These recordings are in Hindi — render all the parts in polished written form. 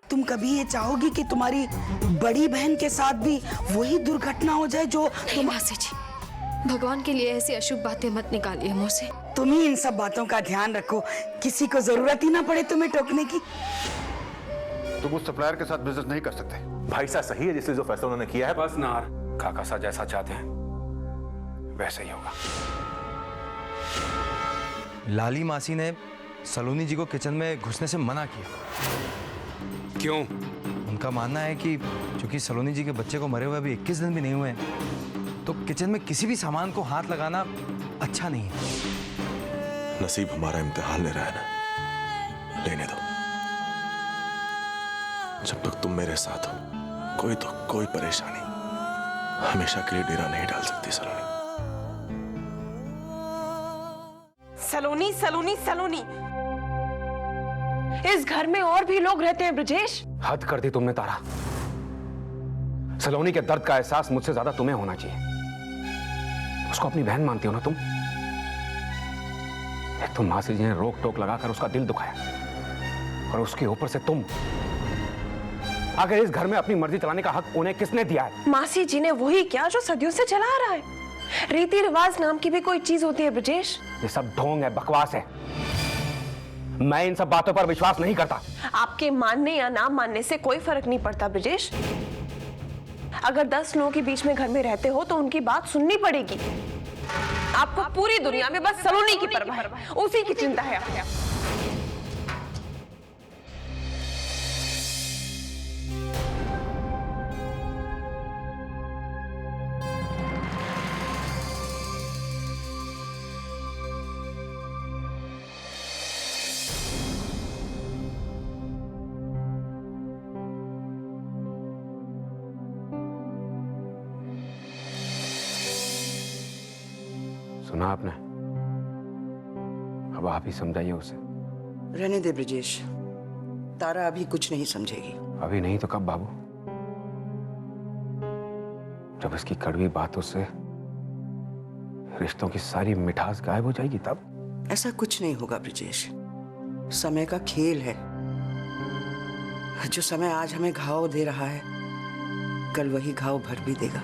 तुम कभी ये चाहोगी कि तुम्हारी बड़ी बहन के साथ भी वही दुर्घटना हो जाए जो तुम? मासी जी, भगवान के लिए ऐसी अशुभ बातें मत निकालिए मुंह से। तुम ही इन सब बातों का ध्यान रखो, किसी को जरूरत ही ना पड़े तुम्हें टोकने की। तुम उस सप्लायर के साथ बिजनेस नहीं कर सकते। भाई साहब सही है, जिससे जो फैसला उन्होंने किया है। बस नार, काका सा जैसा चाहते हैं वैसे ही होगा। लाली मासी ने सलोनी जी को किचन में घुसने से मना किया। क्यों? उनका मानना है कि चूंकि सलोनी जी के बच्चे को मरे हुए अभी 21 दिन भी नहीं हुए हैं, तो किचन में किसी भी सामान को हाथ लगाना अच्छा नहीं है। नसीब हमारा इम्तिहान ले रहा है ना, लेने दो। जब तक तुम मेरे साथ हो, कोई तो कोई परेशानी हमेशा के लिए डेरा नहीं डाल सकती सलोनी। सलोनी सलोनी सलोनी, इस घर में और भी लोग रहते हैं ब्रजेश। हद कर दी तुमने तारा। सलोनी के दर्द का एहसास मुझसे ज्यादा तुम्हें होना चाहिए। उसको अपनी बहन मानती हो ना तुम? एक तो मासी जी ने रोक टोक लगाकर उसका दिल दुखाया, और उसके ऊपर से तुम। अगर इस घर में अपनी मर्जी चलाने का हक उन्हें किसने दिया है? मासी जी ने वही किया जो सदियों से चला आ रहा है। रीति रिवाज नाम की भी कोई चीज होती है ब्रजेश। ये सब ढोंग है, बकवास है। मैं इन सब बातों पर विश्वास नहीं करता। आपके मानने या ना मानने से कोई फर्क नहीं पड़ता ब्रजेश। अगर 10 लोगों के बीच में घर में रहते हो तो उनकी बात सुननी पड़ेगी। आपको पूरी दुनिया में बस सलोनी की परवाह है, उसी की चिंता है। सुना आपने? अब आप ही समझाइए उसे। रहने दे ब्रजेश, तारा अभी कुछ नहीं समझेगी। अभी नहीं तो कब बाबू? जब इसकी कड़वी बातों से रिश्तों की सारी मिठास गायब हो जाएगी तब? ऐसा कुछ नहीं होगा ब्रजेश, समय का खेल है। जो समय आज हमें घाव दे रहा है, कल वही घाव भर भी देगा।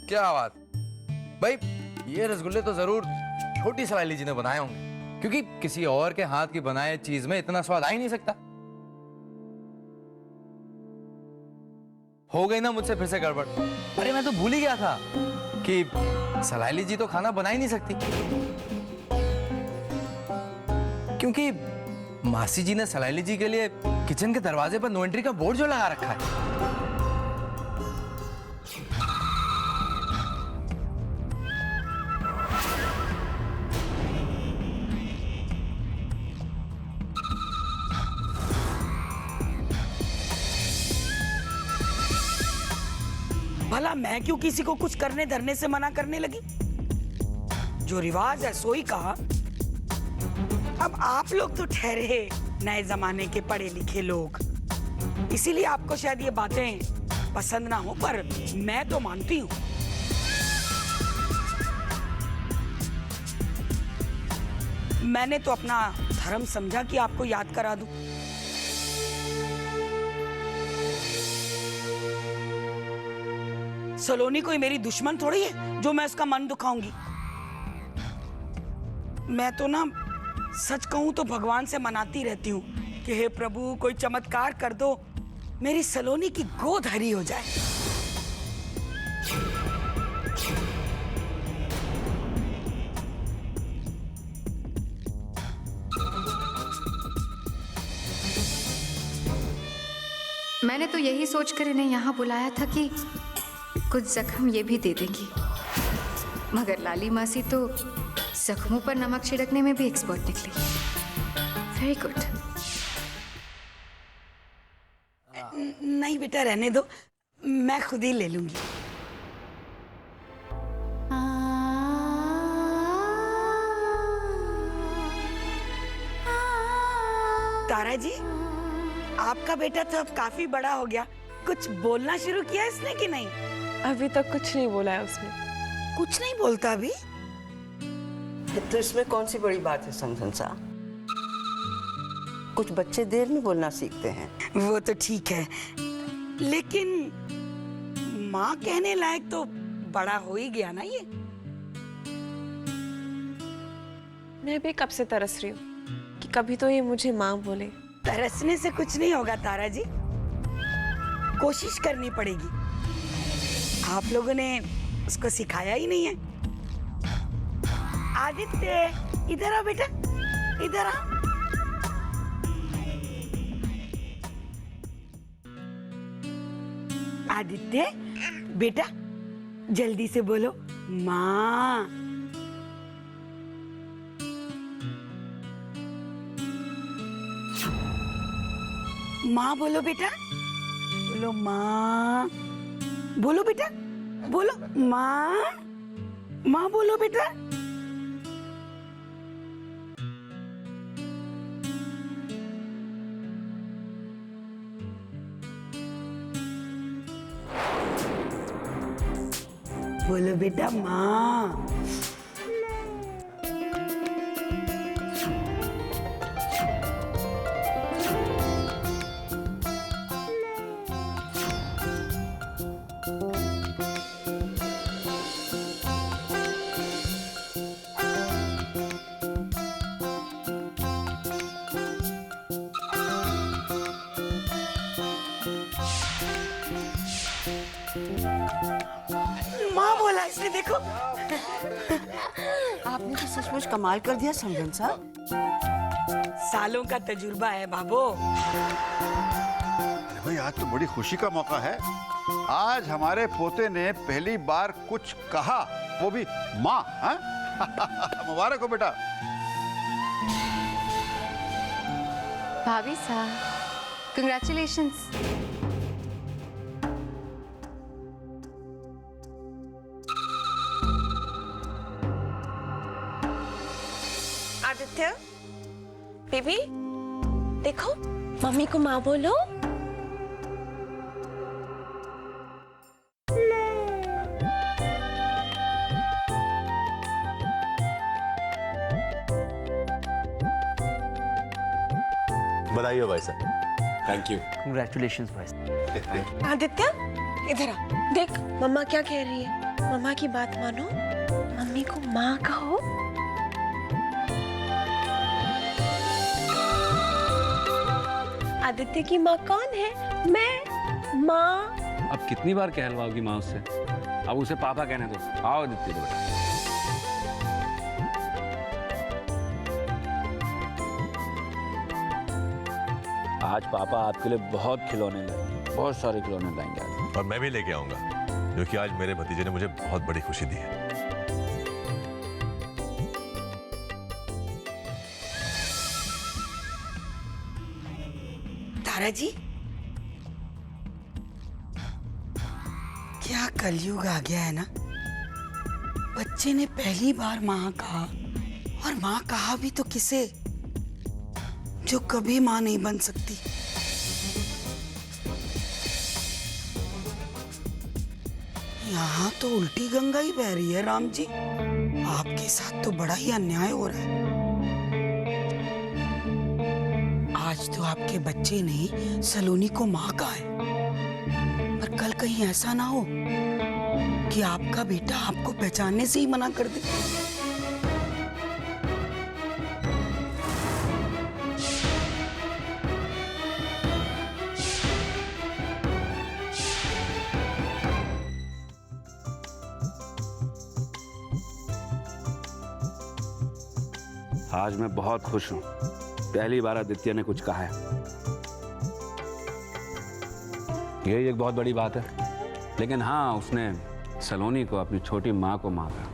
क्या बात भाई, ये रसगुल्ले तो जरूर छोटी सलाइली जी ने बनाए होंगे, क्योंकि किसी और के हाथ की बनाए चीज में इतना स्वाद आ ही नहीं सकता। हो गई ना मुझसे फिर से गड़बड़। अरे मैं तो भूल ही गया था कि सलाइली जी तो खाना बना ही नहीं सकती, क्योंकि मासी जी ने सलाइली जी के लिए किचन के दरवाजे पर नो एंट्री का बोर्ड जो लगा रखा है। भला मैं क्यों किसी को कुछ करने धरने से मना करने लगी? जो रिवाज है सो ही कहा। अब आप लोग तो ठहरे नए जमाने के पढ़े लिखे लोग, इसीलिए आपको शायद ये बातें पसंद ना हो, पर मैं तो मानती हूँ। मैंने तो अपना धर्म समझा कि आपको याद करा दूं। सलोनी कोई मेरी दुश्मन थोड़ी है जो मैं उसका मन दुखाऊंगी। मैं तो ना सच कहूं तो भगवान से मनाती रहती हूँ कि हे प्रभु कोई चमत्कार कर दो, मेरी सलोनी की गोद हरी हो जाए। मैंने तो यही सोचकर इन्हें यहाँ बुलाया था कि कुछ जख्म ये भी दे देंगी, मगर लाली मासी तो जख्मों पर नमक छिड़कने में भी एक्सपर्ट निकली। Very good. नहीं बेटा रहने दो, मैं खुद ही ले लूंगी। तारा जी, आपका बेटा तो अब काफी बड़ा हो गया, कुछ बोलना शुरू किया इसने कि नहीं? अभी तक कुछ नहीं बोला है उसने। कुछ नहीं बोलता अभी? तो इसमें कौन सी बड़ी बात है समझन साहब? कुछ बच्चे देर में बोलना सीखते हैं। वो तो ठीक है, लेकिन माँ कहने लायक तो बड़ा हो ही गया ना ये। मैं भी कब से तरस रही हूँ कि कभी तो ये मुझे माँ बोले। तरसने से कुछ नहीं होगा तारा जी, कोशिश करनी पड़ेगी। आप लोगों ने उसको सिखाया ही नहीं है। आदित्य इधर आ बेटा, इधर आ। आदित्य बेटा जल्दी से बोलो माँ। माँ बोलो बेटा, बोलो माँ, बोलो बेटा, बोलो माँ, माँ बोलो बेटा। बोलो बेटा माँ। माँ बोला इसने, देखो। आपने तो सचमुच कमाल कर दिया समझन साहब। सालों का तजुर्बा है बाबू। अरे भाई, आज तो बड़ी खुशी का मौका है। आज हमारे पोते ने पहली बार कुछ कहा, वो भी माँ। हाँ? मुबारक हो बेटा। भाभी साहब, कंग्रेचुलेशंस। आदित्य, बेबी, देखो मम्मी को माँ बोलो। बधाई हो भाई साहब। Thank you. कंग्रेचुलेशंस भाई। आदित्य इधर आ, देख मम्मा क्या कह रही है। मम्मा की बात मानो, मम्मी को माँ कहो। आदित्य की माँ कौन है? मैं माँ। अब कितनी बार कहलवाओगी माँ उससे? अब उसे पापा कहने दो। आओ आदित्य बेटा। आज पापा आपके लिए बहुत खिलौने लाएंगे, बहुत सारे खिलौने लाएंगे आज। और मैं भी लेके आऊंगा, क्योंकि आज मेरे भतीजे ने मुझे बहुत बड़ी खुशी दी है। तारा जी, क्या कलयुग आ गया है ना। बच्चे ने पहली बार माँ कहा, और माँ कहा भी तो किसे, जो कभी माँ नहीं बन सकती। यहाँ तो उल्टी गंगा ही बह रही है राम जी। आपके साथ तो बड़ा ही अन्याय हो रहा है। आज तो आपके बच्चे ने सलोनी को माँ कहा है, पर कल कहीं ऐसा ना हो कि आपका बेटा आपको पहचानने से ही मना कर दे। आज मैं बहुत खुश हूँ, पहली बार आदित्य ने कुछ कहा है। यही एक बहुत बड़ी बात है। लेकिन हाँ, उसने सलोनी को अपनी छोटी माँ को माँ कहा।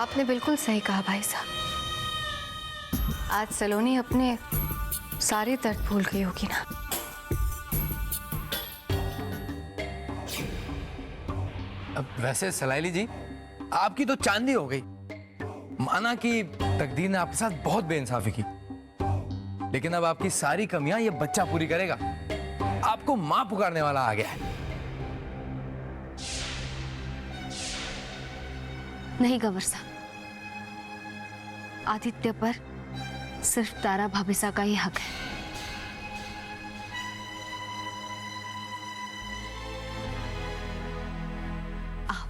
आपने बिल्कुल सही कहा भाई साहब। आज सलोनी अपने सारे दर्द भूल गई होगी ना। अब वैसे सलाइली जी, आपकी तो चांदी हो गई। माना कि तकदीर ने आपके साथ बहुत बेइंसाफी की, लेकिन अब आपकी सारी कमियां ये बच्चा पूरी करेगा। आपको मां पुकारने वाला आ गया है। नहीं गंवर साहब, आदित्य पर सिर्फ तारा भाभीसा का ही हक है। आओ।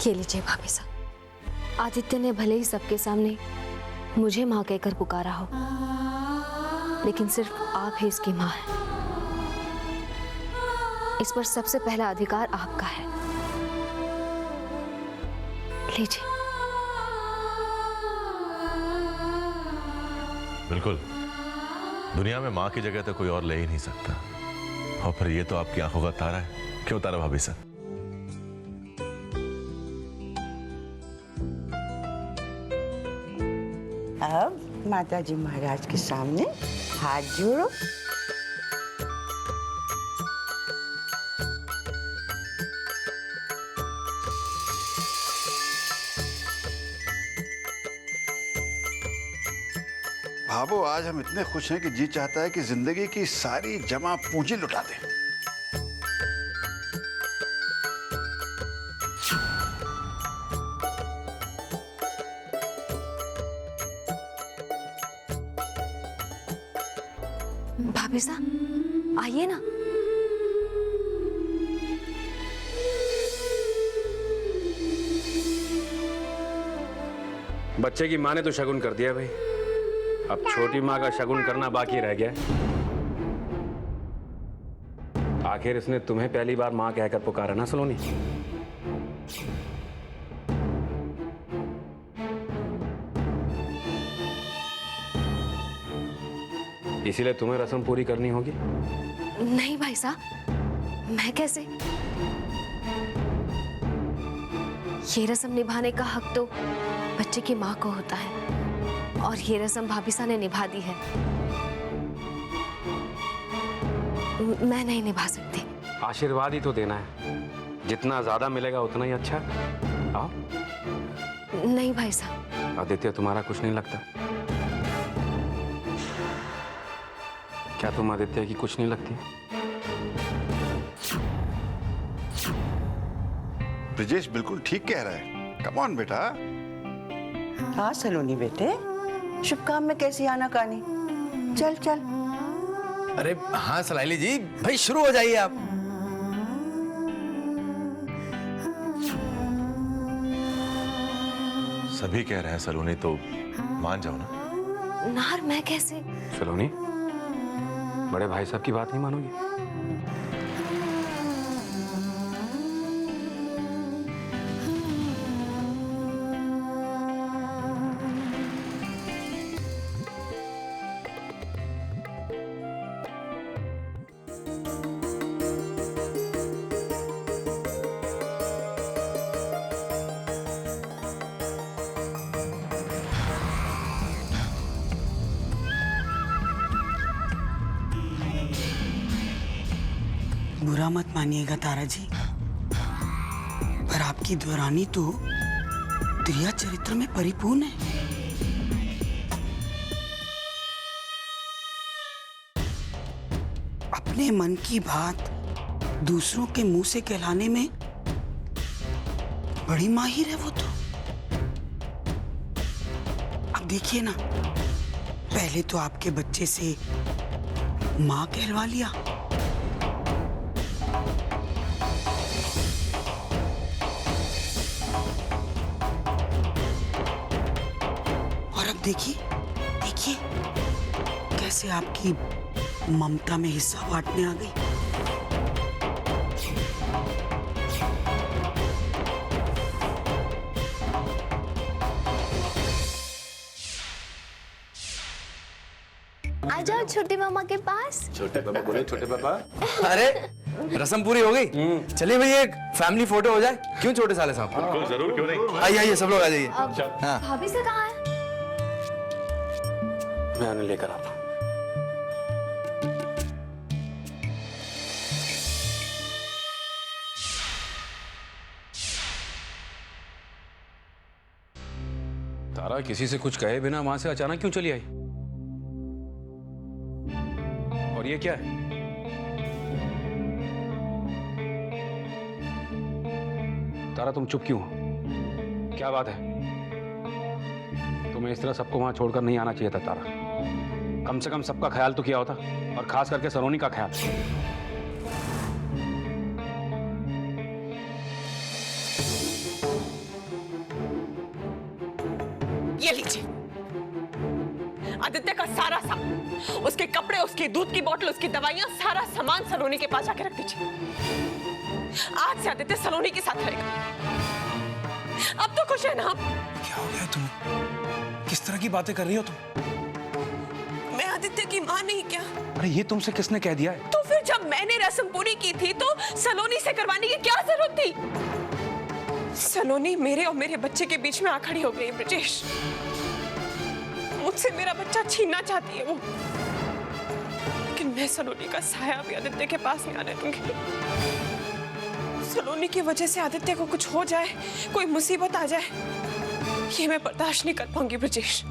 ये लीजिए भाभीसा, आदित्य ने भले ही सबके सामने मुझे मां कहकर पुकारा हो, लेकिन सिर्फ आप ही इसकी मां हैं। इस पर सबसे पहला अधिकार आपका है। लीजिए। बिल्कुल, दुनिया में माँ की जगह तो कोई और ले ही नहीं सकता। और फिर ये तो आपकी आंखों का तारा है, क्यों तारा भाभी साहब? अब माताजी महाराज के सामने हाथ जोड़ो। भाभो, आज हम इतने खुश हैं कि जी चाहता है कि जिंदगी की सारी जमा पूंजी लुटा दें। भाभीसा, आइए ना। बच्चे की माँ ने तो शगुन कर दिया भाई, अब छोटी माँ का शगुन करना बाकी रह गया। आखिर इसने तुम्हें पहली बार माँ कहकर पुकारा ना सलोनी। इसीलिए तुम्हें रस्म पूरी करनी होगी। नहीं भाई साहब, मैं कैसे? ये रस्म निभाने का हक तो बच्चे की माँ को होता है, और ये रस्म भाभीसा ने निभा दी है। मैं नहीं निभा सकती। आशीर्वाद ही तो देना है, जितना ज्यादा मिलेगा उतना ही अच्छा। आओ। नहीं भाई साहब। आदित्य, तुम्हारा कुछ नहीं लगता? क्या तुम आदित्य की कुछ नहीं लगती? ब्रिजेश बिल्कुल ठीक कह रहा है। कम ऑन बेटा। हाँ सलोनी बेटे, शुभ काम में कैसी आनाकानी। चल चल। अरे हाँ सलाइली जी, भाई शुरू हो जाइए आप। सभी कह रहे हैं सलोनी, तो मान जाओ ना। नार, मैं कैसे? सलोनी, बड़े भाई साहब की बात नहीं मानोगी? बुरा मत मानिएगा तारा जी, पर आपकी द्वारानी तो त्रिया चरित्र में परिपूर्ण है। अपने मन की बात दूसरों के मुंह से कहलाने में बड़ी माहिर है वो तो। अब देखिए ना, पहले तो आपके बच्चे से मां कहलवा लिया, देखिए देखिए कैसे आपकी ममता में हिस्सा बांटने आ गई। आ जाओ छोटे मामा के पास। छोटे पापा बोले। छोटे पापा। अरे रस्म पूरी हो गई, चलिए भाई एक फैमिली फोटो हो जाए। क्यों छोटे साले साहब? जरूर, क्यों नहीं। आइए आइए सब लोग आ जाइए। हाँ। भाभी से कहाँ है? मैं उन्हें लेकर आता हूँ। तारा किसी से कुछ कहे बिना वहां से अचानक क्यों चली आई? और ये क्या है? तारा तुम चुप क्यों हो? क्या बात है? तुम्हें इस तरह सबको वहां छोड़कर नहीं आना चाहिए था तारा। कम से कम सबका ख्याल तो किया होता, और खास करके सलोनी का ख्याल। ये लीजिए आदित्य का सारा सामान, उसके कपड़े, उसकी दूध की बोतल, उसकी दवाइयां, सारा सामान सलोनी के पास जाके रख दीजिए। आज से आदित्य सलोनी के साथ रहेगा। अब तो खुश है ना आप? क्या हो गया तुम्हें? किस तरह की बातें कर रही हो तुम? मैं आदित्य की मां नहीं क्या? अरे ये तुमसे किसने कह दिया है? तो फिर जब मैंने रस्म पूरी की थी तो सलोनी से करवाने की क्या जरूरत थी? सलोनी मेरे और मेरे बच्चे के बीच में आ खड़ी हो गई ब्रिजेश। मुझसे मेरा बच्चा छीनना चाहती है वो, लेकिन मैं सलोनी का साया भी आदित्य के पास नहीं आने दूंगी। सलोनी की वजह से आदित्य को कुछ हो जाए, कोई मुसीबत आ जाए, ये मैं बर्दाश्त नहीं कर पाऊंगी ब्रिजेश।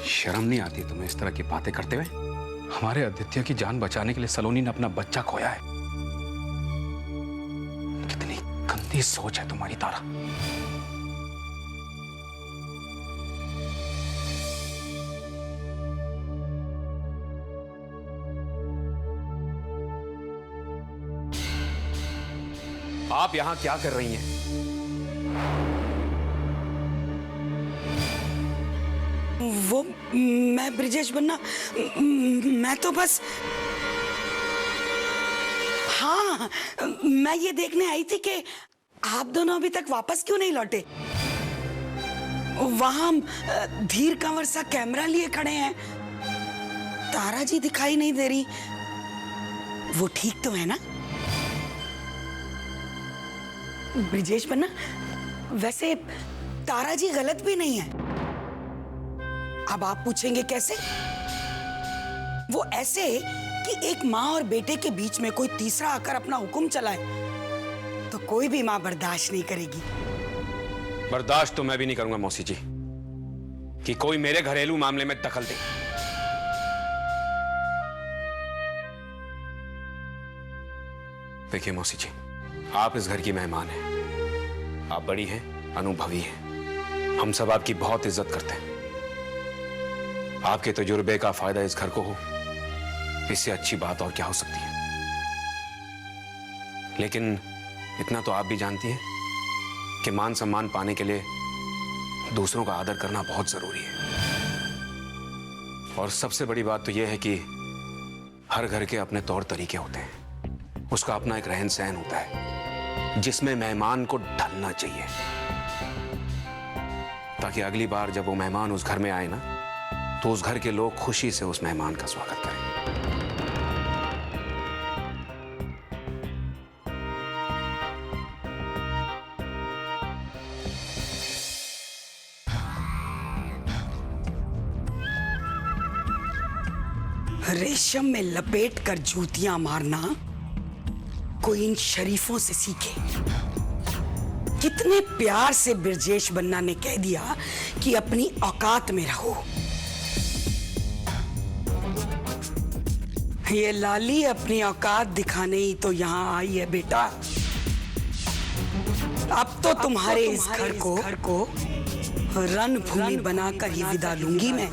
शर्म नहीं आती तुम्हें इस तरह की बातें करते हुए? हमारे आदित्य की जान बचाने के लिए सलोनी ने अपना बच्चा खोया है। कितनी गंदी सोच है तुम्हारी तारा। आप यहां क्या कर रही हैं? वो मैं ब्रिजेश बन्ना, मैं तो बस, हाँ, मैं ये देखने आई थी कि आप दोनों अभी तक वापस क्यों नहीं लौटे। वहां धीर कंवर सा कैमरा लिए खड़े हैं, तारा जी दिखाई नहीं दे रही। वो ठीक तो है ना ब्रिजेश बन्ना? वैसे तारा जी गलत भी नहीं है। अब आप पूछेंगे कैसे? वो ऐसे कि एक माँ और बेटे के बीच में कोई तीसरा आकर अपना हुक्म चलाए तो कोई भी माँ बर्दाश्त नहीं करेगी। बर्दाश्त तो मैं भी नहीं करूंगा मौसी जी कि कोई मेरे घरेलू मामले में दखल दे। देखिए मौसी जी, आप इस घर की मेहमान हैं। आप बड़ी हैं, अनुभवी हैं। हम सब आपकी बहुत इज्जत करते हैं। आपके तजुर्बे का फायदा इस घर को हो, इससे अच्छी बात और क्या हो सकती है। लेकिन इतना तो आप भी जानती हैं कि मान सम्मान पाने के लिए दूसरों का आदर करना बहुत जरूरी है। और सबसे बड़ी बात तो यह है कि हर घर के अपने तौर तरीके होते हैं, उसका अपना एक रहन सहन होता है जिसमें मेहमान को ढलना चाहिए, ताकि अगली बार जब वो मेहमान उस घर में आए ना, तो उस घर के लोग खुशी से उस मेहमान का स्वागत करें। रेशम में लपेट कर जूतियां मारना कोई इन शरीफों से सीखे। कितने प्यार से ब्रिजेश बन्ना ने कह दिया कि अपनी औकात में रहो। ये लाली अपनी औकात दिखाने ही तो यहाँ आई है बेटा। अब तो तुम्हारे इस घर को रणभूमि बनाकर ही विदा लूंगी मैं।